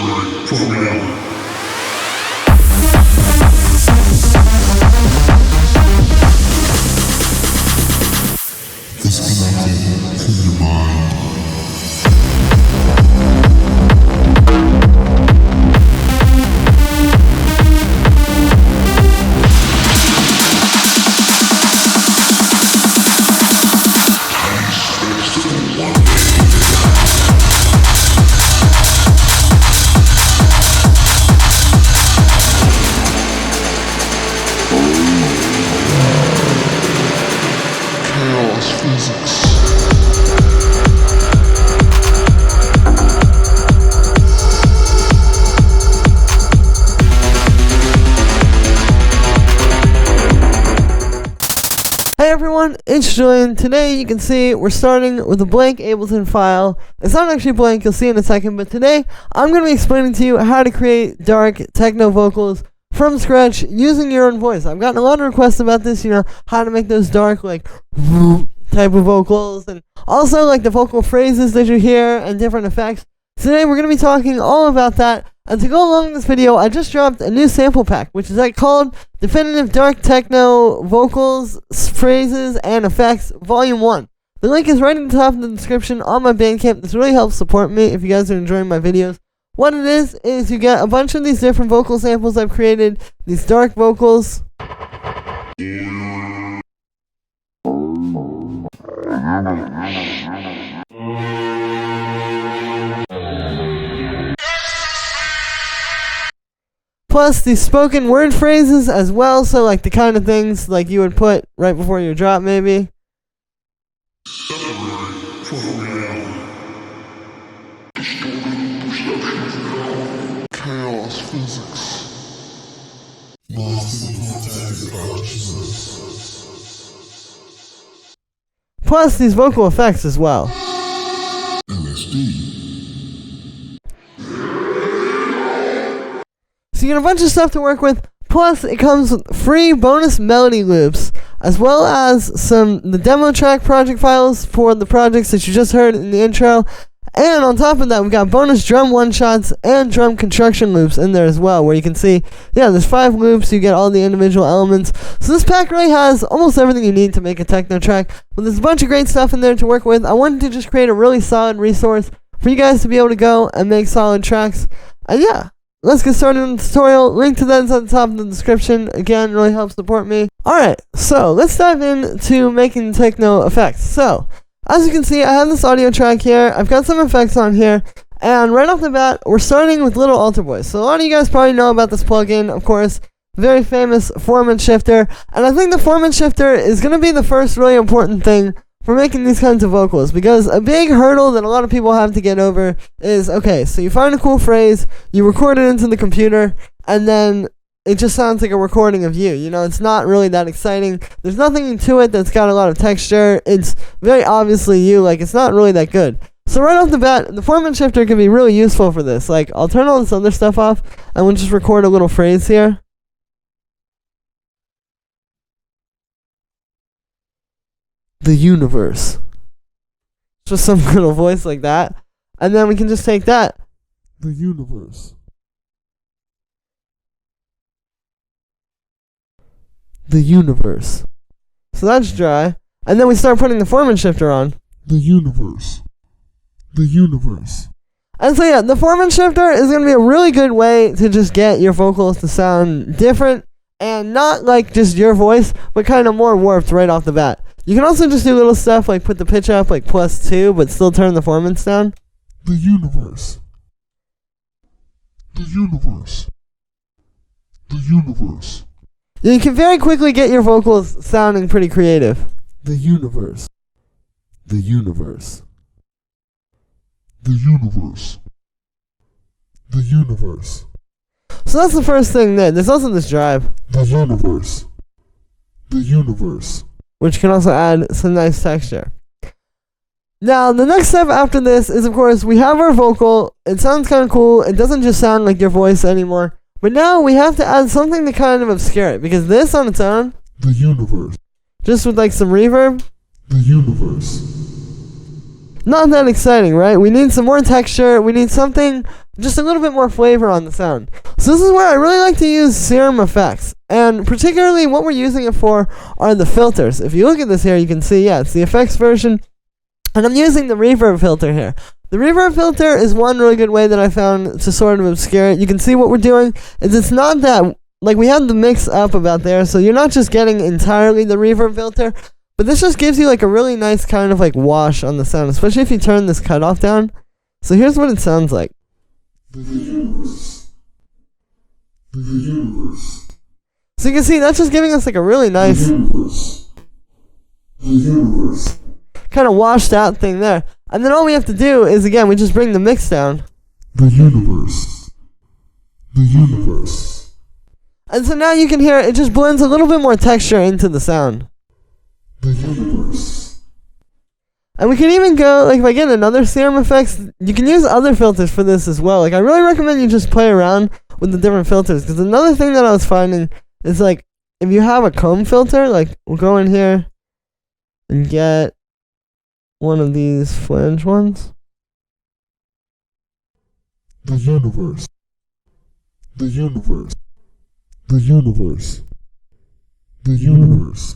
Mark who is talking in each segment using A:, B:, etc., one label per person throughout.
A: Formant. Disconnected to your mind.
B: Hey everyone, it's Julian. Today you can see we're starting with a blank Ableton file. It's not actually blank, you'll see in a second, but today I'm going to be explaining to you how to create dark techno vocals from scratch using your own voice. I've gotten a lot of requests about this, how to make those dark, like, type of vocals, and also like the vocal phrases that you hear and different effects. Today we're going to be talking all about that. And to go along with this video, I just dropped a new sample pack, which is called Definitive Dark Techno Vocals, Phrases, and Effects, Volume 1. The link is right at the top of the description on my Bandcamp. This really helps support me if you guys are enjoying my videos. What it is you get a bunch of these different vocal samples I've created, these dark vocals. Plus these spoken word phrases as well, so like the kind of things like you would put right before your drop maybe.
A: Chaos physics.
B: Plus these vocal effects as well.
A: LSD.
B: So you get a bunch of stuff to work with, plus it comes with free bonus melody loops, as well as the demo track project files for the projects that you just heard in the intro, and on top of that we got bonus drum one-shots and drum construction loops in there as well, where you can see, there's 5 loops, you get all the individual elements. So this pack really has almost everything you need to make a techno track, but there's a bunch of great stuff in there to work with. I wanted to just create a really solid resource for you guys to be able to go and make solid tracks, and let's get started on the tutorial. Link to that is at the top of the description. Again, really helps support me. Alright, so let's dive into making techno effects. So, as you can see, I have this audio track here. I've got some effects on here. And right off the bat, we're starting with Little Alter Voice. So a lot of you guys probably know about this plugin, of course. Very famous Formant shifter. And I think the Formant shifter is going to be the first really important thing for making these kinds of vocals, because a big hurdle that a lot of people have to get over is, okay, so you find a cool phrase, you record it into the computer, and then it just sounds like a recording of you. It's not really that exciting. There's nothing to it that's got a lot of texture. It's very obviously you, it's not really that good. So right off the bat, the Formant shifter can be really useful for this. I'll turn all this other stuff off, and we'll just record a little phrase here. The universe. Just some little voice like that. And then we can just take that.
A: The universe.
B: The universe. So that's dry. And then we start putting the Formant shifter on.
A: The universe. The universe.
B: And so the Formant shifter is going to be a really good way to just get your vocals to sound different. And not like just your voice, but kind of more warped right off the bat. You can also just do little stuff like put the pitch up like +2, but still turn the formants down.
A: The universe. The universe. The universe.
B: You can very quickly get your vocals sounding pretty creative.
A: The universe. The universe. The universe. The universe.
B: So that's the first thing there. There's also this drive.
A: The universe. The universe.
B: Which can also add some nice texture. Now, the next step after this is, of course, we have our vocal. It sounds kind of cool. It doesn't just sound like your voice anymore. But now we have to add something to kind of obscure it. Because this on its own,
A: the universe,
B: just with like some reverb,
A: the universe,
B: not that exciting, right? We need some more texture. We need something just a little bit more flavor on the sound. So this is where I really like to use Serum effects, and particularly what we're using it for are the filters. If you look at this here, you can see, yeah, it's the effects version, and I'm using the reverb filter here. The reverb filter is one really good way that I found to sort of obscure it. You can see what we're doing is it's not that, like, we have the mix up about there, so you're not just getting entirely the reverb filter, but this just gives you like a really nice kind of like wash on the sound, especially if you turn this cutoff down. So here's what it sounds like.
A: The universe. The universe.
B: So you can see that's just giving us like a really nice
A: The universe. The universe.
B: kind of washed out thing there. And then all we have to do is, again, we just bring the mix down.
A: The universe. The universe.
B: And so now you can hear it just blends a little bit more texture into the sound.
A: The universe.
B: And we can even go, like, if I get another Serum effects, you can use other filters for this as well. Like, I really recommend you just play around with the different filters, because another thing that I was finding is, like, if you have a comb filter, like, we'll go in here and get one of these flange ones.
A: The universe. The universe. The universe. The universe.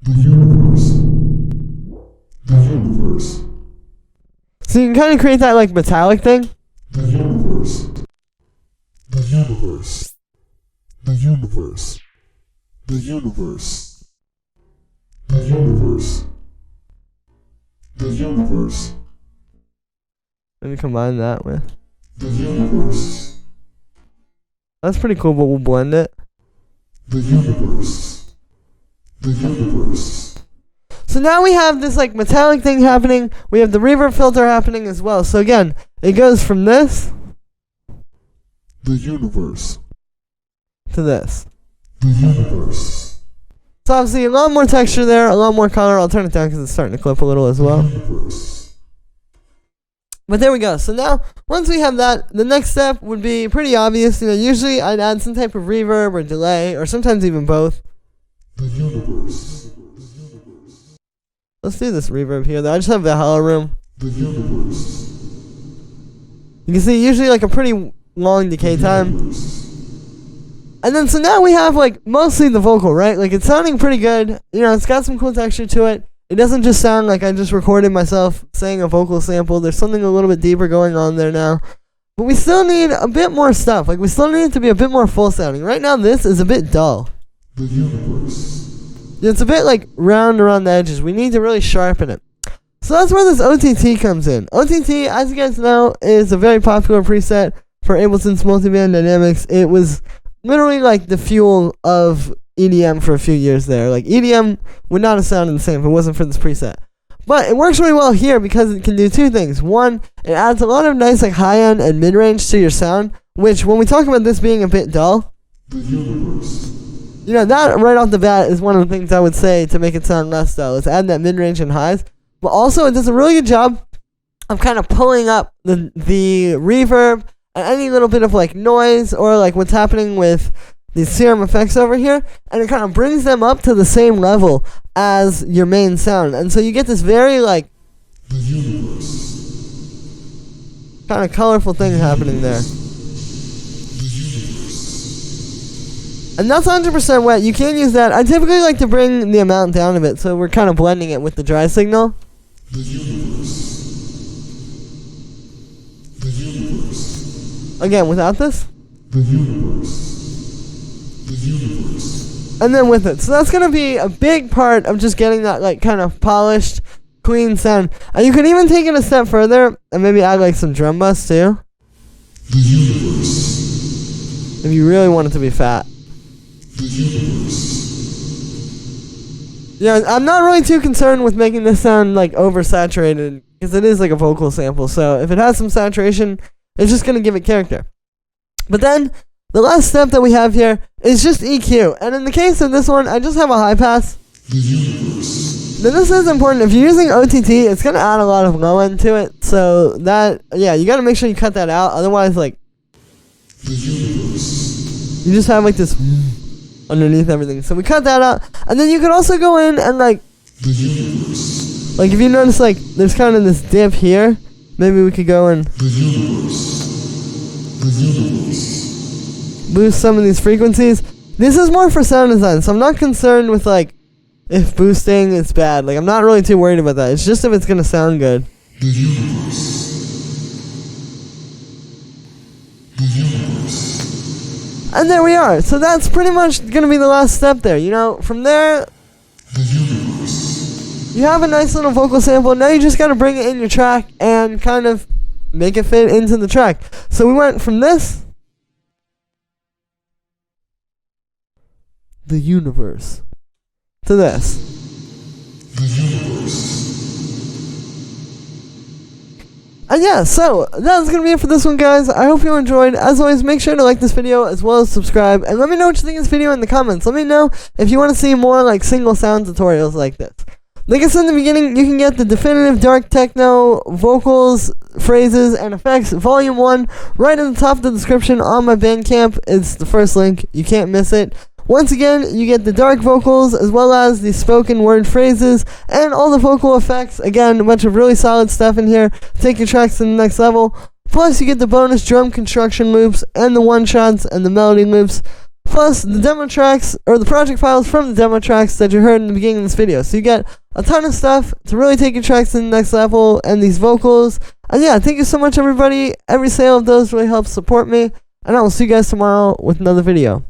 A: The universe. The universe.
B: So you can kind of create that, like, metallic thing.
A: The universe. The universe. The universe. The universe. The universe. The universe.
B: Let me combine that with.
A: The universe.
B: That's pretty cool, but we'll blend it.
A: The universe. The universe.
B: So now we have this like metallic thing happening. We have the reverb filter happening as well. So again, it goes from this
A: The universe.
B: to this.
A: The universe.
B: So obviously a lot more texture there, a lot more color. I'll turn it down because it's starting to clip a little as well.
A: The universe.
B: But there we go. So now, once we have that, the next step would be pretty obvious. You know, usually I'd add some type of reverb or delay, or sometimes even both.
A: The universe.
B: Let's do this reverb here, though. I just have the hollow room.
A: The universe.
B: You can see usually like a pretty long decay time.
A: Universe.
B: And then so now we have like mostly the vocal, right? Like it's sounding pretty good. You know, it's got some cool texture to it. It doesn't just sound like I just recorded myself saying a vocal sample. There's something a little bit deeper going on there now. But we still need a bit more stuff. Like we still need it to be a bit more full sounding. Right now this is a bit dull.
A: The universe.
B: It's a bit like round around the edges. We need to really sharpen it. So that's where this OTT comes in. OTT, as you guys know, is a very popular preset for Ableton's multiband dynamics. It was literally like the fuel of EDM for a few years there. Like EDM would not have sounded the same if it wasn't for this preset. But it works really well here because it can do two things. One, it adds a lot of nice like high-end and mid-range to your sound, which when we talk about this being a bit dull,
A: The universe.
B: you know, that right off the bat is one of the things I would say to make it sound less dull, is add that mid-range and highs. But also it does a really good job of kind of pulling up the reverb and any little bit of like noise or like what's happening with these Serum effects over here, and it kind of brings them up to the same level as your main sound. And so you get this very like
A: The universe.
B: kind of colorful thing happening there.
A: The universe.
B: And that's 100% wet. You can use that. I typically like to bring the amount down a bit, so we're kind of blending it with the dry signal.
A: The universe. The universe.
B: Again, without this.
A: The universe. The universe.
B: And then with it. So that's going to be a big part of just getting that like kind of polished, clean sound. And you can even take it a step further and maybe add like some drum bus too,
A: The universe.
B: if you really want it to be fat.
A: The universe.
B: Yeah, I'm not really too concerned with making this sound like oversaturated because it is like a vocal sample. So if it has some saturation, it's just going to give it character. But then the last step that we have here is just EQ. And in the case of this one, I just have a high pass.
A: The universe.
B: Now this is important. If you're using OTT, it's going to add a lot of low end to it. So that, yeah, you got to make sure you cut that out. Otherwise, like,
A: The universe.
B: you just have like this underneath everything. So we cut that out. And then you could also go in and like
A: The universe.
B: if you notice like there's kind of this dip here, maybe we could go in
A: The universe. The universe.
B: boost some of these frequencies. This is more for sound design, so I'm not concerned with like if boosting is bad. Like I'm not really too worried about that. It's just if it's gonna sound good.
A: The universe. The universe.
B: And there we are. So that's pretty much gonna be the last step there. You know, from there
A: The universe.
B: you have a nice little vocal sample. Now you just gotta bring it in your track and kind of make it fit into the track. So we went from this, the universe, to this.
A: The universe.
B: And yeah, so that's gonna be it for this one, guys. I hope you enjoyed. As always, make sure to like this video as well as subscribe, and let me know what you think of this video in the comments. Let me know if you want to see more like single sound tutorials like this. Like I said in the beginning, you can get the definitive dark techno vocals, phrases, and effects volume 1 right in the top of the description on my Bandcamp. It's the first link. You can't miss it. Once again, you get the dark vocals as well as the spoken word phrases and all the vocal effects. Again, a bunch of really solid stuff in here to take your tracks to the next level. Plus, you get the bonus drum construction loops and the one-shots and the melody loops. Plus, the demo tracks, or the project files from the demo tracks that you heard in the beginning of this video. So you get a ton of stuff to really take your tracks to the next level and these vocals. And yeah, thank you so much, everybody. Every sale of those really helps support me. And I will see you guys tomorrow with another video.